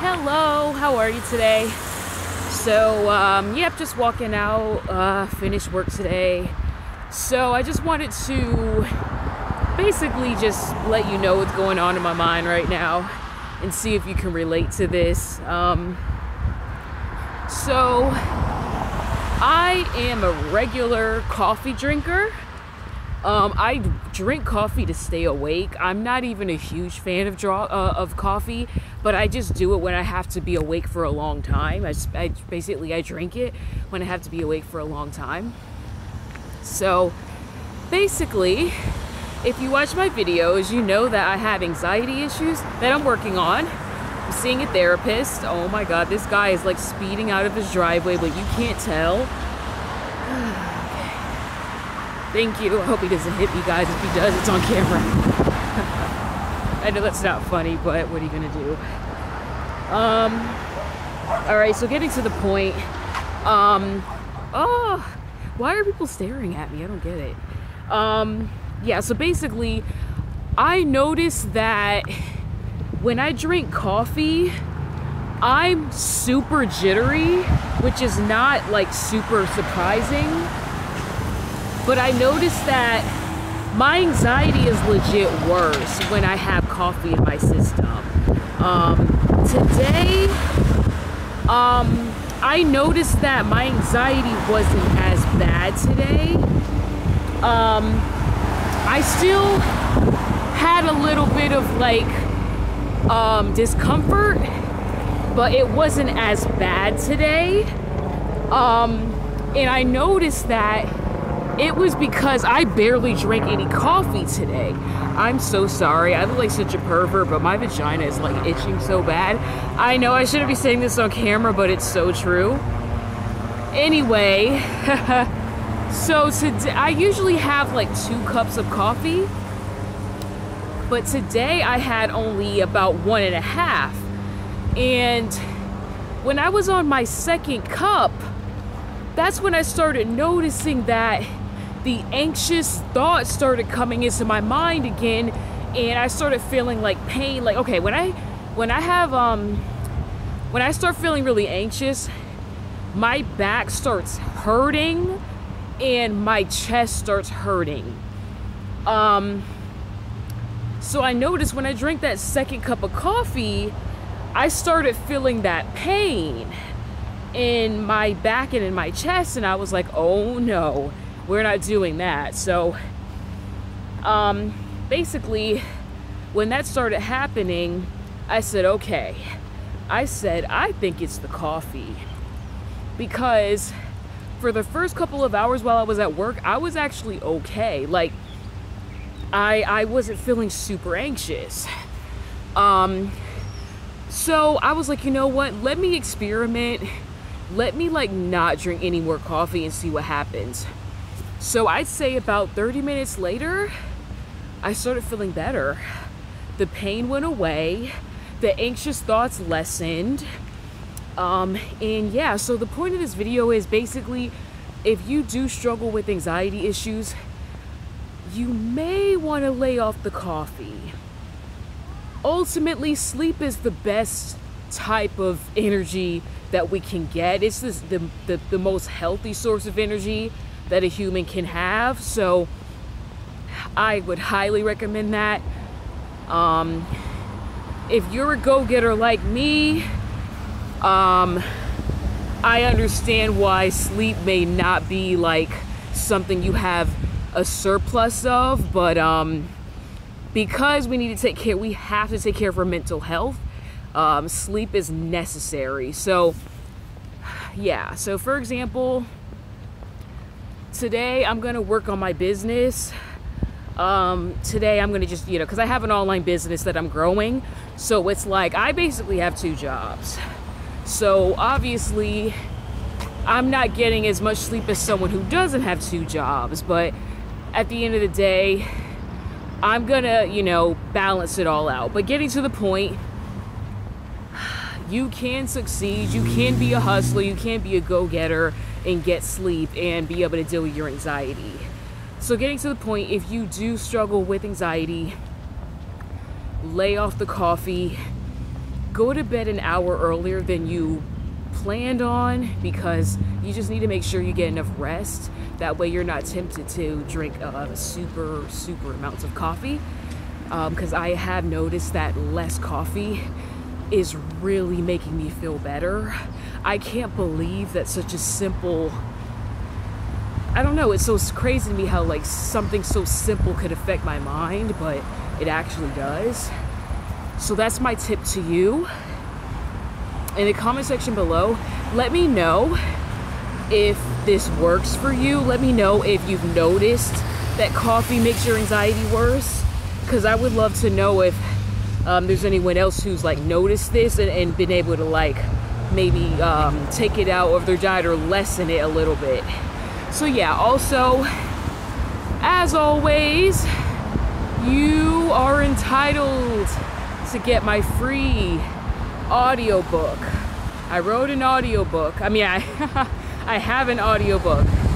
Hello, how are you today? So, yep, just walking out, finished work today. So I just wanted to basically just let you know what's going on in my mind right now and see if you can relate to this. So I am a regular coffee drinker. I drink coffee to stay awake. I'm not even a huge fan of coffee, but I just do it when I have to be awake for a long time. I drink it when I have to be awake for a long time. So basically, if you watch my videos, you know that I have anxiety issues that I'm working on. I'm seeing a therapist. Oh my God, this guy is like speeding out of his driveway, but you can't tell. Thank you. I hope he doesn't hit me, guys. If he does, it's on camera. I know that's not funny, but what are you gonna do? Alright, so getting to the point. Oh, why are people staring at me? I don't get it. Yeah, so basically, I noticed that when I drink coffee, I'm super jittery, which is not like super surprising. But I noticed that my anxiety is legit worse when I have coffee in my system. Today, I noticed that my anxiety wasn't as bad today. I still had a little bit of like discomfort, but it wasn't as bad today. And I noticed that it was because I barely drank any coffee today. I'm so sorry. I look like such a pervert, but my vagina is like itching so bad. I know I shouldn't be saying this on camera, but it's so true. Anyway, so today I usually have like 2 cups of coffee, but today I had only about 1.5. And when I was on my 2nd cup, that's when I started noticing that the anxious thoughts started coming into my mind again, and I started feeling like pain. Like, okay, when I start feeling really anxious, my back starts hurting and my chest starts hurting. So I noticed when I drank that 2nd cup of coffee, I started feeling that pain in my back and in my chest, and I was like, oh no, we're not doing that. So basically when that started happening, I said, okay, I think it's the coffee, because for the first couple of hours while I was at work, I was actually okay. Like I wasn't feeling super anxious. So I was like, you know what, let me experiment. Let me like not drink any more coffee and see what happens. So I'd say about 30 minutes later, I started feeling better. The pain went away. The anxious thoughts lessened. And yeah, so the point of this video is basically, if you do struggle with anxiety issues, you may want to lay off the coffee. Ultimately, sleep is the best type of energy that we can get. It's the most healthy source of energy that a human can have. So I would highly recommend that. If you're a go-getter like me, I understand why sleep may not be like something you have a surplus of, but because we have to take care of our mental health, sleep is necessary. So yeah, so for example, today I'm gonna work on my business. Today I'm gonna just, because I have an online business that I'm growing, so it's like I basically have 2 jobs. So obviously I'm not getting as much sleep as someone who doesn't have 2 jobs, but at the end of the day, I'm gonna, balance it all out. But getting to the point, you can succeed, you can be a hustler, you can be a go-getter and get sleep and be able to deal with your anxiety. So getting to the point, if you do struggle with anxiety, lay off the coffee, go to bed an hour earlier than you planned on, because you just need to make sure you get enough rest. That way you're not tempted to drink super amounts of coffee, because I have noticed that less coffee is really making me feel better. I can't believe that such a simple, I don't know, it's so crazy to me how like something so simple could affect my mind, but it actually does. So that's my tip to you. In the comment section below, let me know if this works for you. Let me know if you've noticed that coffee makes your anxiety worse, because I would love to know if there's anyone else who's like noticed this and been able to like maybe take it out of their diet or lessen it a little bit. So yeah, also, as always, you are entitled to get my free audiobook. I wrote an audiobook. I mean, I have an audiobook.